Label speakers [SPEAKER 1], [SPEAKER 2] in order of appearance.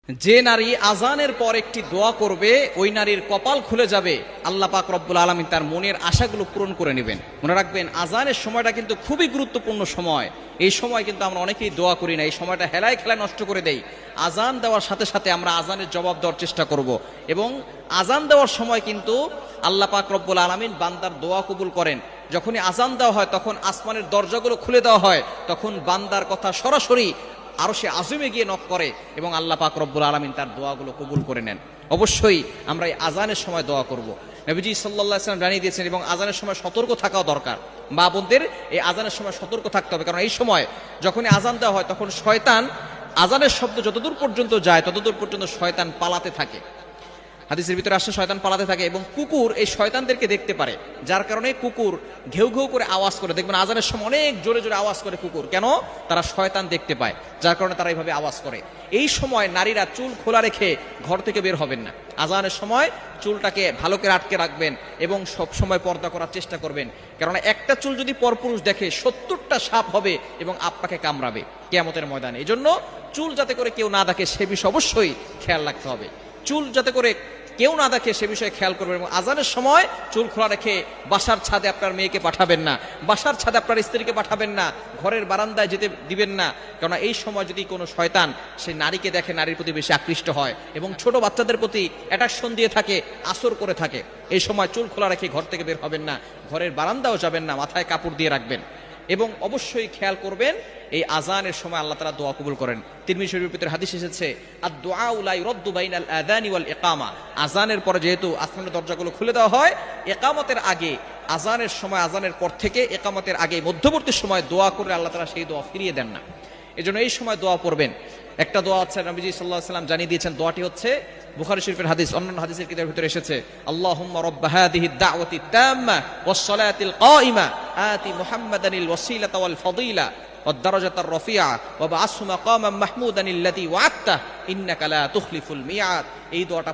[SPEAKER 1] যে নারী আজানের পর একটি দোয়া করবে ওই নারীর কপাল খুলে যাবে, আল্লাহ পাক রব্বুল আলামিন তার মনের আশাগুলো পূরণ করে নেবেন। মনে রাখবেন, আজানের সময়টা কিন্তু খুবই গুরুত্বপূর্ণ সময়। এই সময় কিন্তু আমরা অনেকেই দোয়া করি না, এই সময়টা হেলায় খেলায় নষ্ট করে দেই। আজান দেওয়ার সাথে সাথে আমরা আজানের জবাব দেওয়ার চেষ্টা করব, এবং আজান দেওয়ার সময় কিন্তু আল্লাহ পাক রব্বুল আলামিন বান্দার দোয়া কবুল করেন। যখনই আজান দেওয়া হয় তখন আসমানের দরজাগুলো খুলে দেওয়া হয়, তখন বান্দার কথা সরাসরি আরো সে আজমে গিয়ে নক করে এবং আল্লাহ পাক রব্বুল আলামিন তার দোয়াগুলো কবুল করে নেন। অবশ্যই আমরা এই আজানের সময় দোয়া করব। নবীজি সাল্লাল্লাহু আলাইহি ওয়াসাল্লাম জানিয়ে দিয়েছেন, এবং আজানের সময় সতর্ক থাকাও দরকার। মা বোনদের এই আজানের সময় সতর্ক থাকতে হবে, কারণ এই সময় যখনই আজান দেওয়া হয় তখন শয়তান, আজানের শব্দ যতদূর পর্যন্ত যায় ততদূর পর্যন্ত শয়তান পালাতে থাকে। হাদিসের ভিতরে আসছে শয়তান পালাতে থাকে, এবং কুকুর এই শয়তানদেরকে দেখতে পারে, যার কারণে কুকুর ঘেউ ঘেউ করে আওয়াজ করে। দেখবেন আজানের সময় অনেক জোরে জোরে আওয়াজ করে কুকুর, কেন? তারা শয়তান দেখতে পায়, যার কারণে তারা এইভাবে আওয়াজ করে। এই সময় নারীরা চুল খোলা রেখে ঘর থেকে বের হবেন না। আজানের সময় চুলটাকে ভালো করে আটকে রাখবেন এবং সব সময় পর্দা করার চেষ্টা করবেন, কেননা একটা চুল যদি পরপুরুষ দেখে 70টা সাপ হবে এবং আপনাকে কামড়াবে কিয়ামতের ময়দানে। এই জন্য চুল যাতে করে কেউ না দেখে সে বিষয়ে অবশ্যই খেয়াল রাখতে হবে। চুল যাতে করে কেউ না দেখে সে বিষয়ে খেয়াল করবেন, এবং আজানের সময় চুল খোলা রেখে বাসার ছাদে আপনার মেয়েকে পাঠাবেন না, বাসার ছাদে আপনার স্ত্রীকে পাঠাবেন না, ঘরের বারান্দায় যেতে দিবেন না, কেননা এই সময় যদি কোনো শয়তান সে নারীকে দেখে নারীর প্রতি বেশি আকৃষ্ট হয় এবং ছোট বাচ্চাদের প্রতি অ্যাট্রাকশন দিয়ে থাকে, আসর করে থাকে। এই সময় চুল খোলা রেখে ঘর থেকে বের হবেন না, ঘরের বারান্দাও যাবেন না, মাথায় কাপড় দিয়ে রাখবেন। এবং অবশ্যই খেয়াল করবেন এই আজানের সময় আল্লাহ তাআলা দোয়া কবুল করেন। তিরমিজি শরীফের ভিতরে হাদিস এসেছে, আদ-দুআউ লা ইউরাদ্দু বাইনাল আযানি ওয়াল ইকামা। আজানের পরে যেহেতু আসমানের দরজাগুলো খুলে দেওয়া হয়, ইকামতের আগে, আজানের সময়, আজানের পর থেকে ইকামতের আগে মধ্যবর্তী সময় দোয়া করে আল্লাহ তাআলা সেই দোয়া ফিরিয়ে দেন না। এজন্য এই সময় দোয়া পড়বেন। একটা দোয়া আছে, নবীজি সাল্লাল্লাহু আলাইহি ওয়াসাল্লাম জানিয়ে দিয়েছেন, দোয়াটি হচ্ছে বুখারী শরীফের হাদিস, অন্যান্য হাদিসের কিতাবের ভিতরে এসেছে, আল্লাহুম্মা রাব্বা হাযিহিদ দাওয়াতিত তাম্মা ওয়াস সালাতিল কাইমা আতি মুহাম্মাদানিল ওয়াসিলাতা ওয়াল ফাদিলা ওয়াদ দারাজাতার রাফিআ ওয়া বা'আসহু মাকামান মাহমুদান আল্লাযী ওয়া'আদতা ইন্নাকা লা তুখলিফুল মিআদ। এই দোয়াটা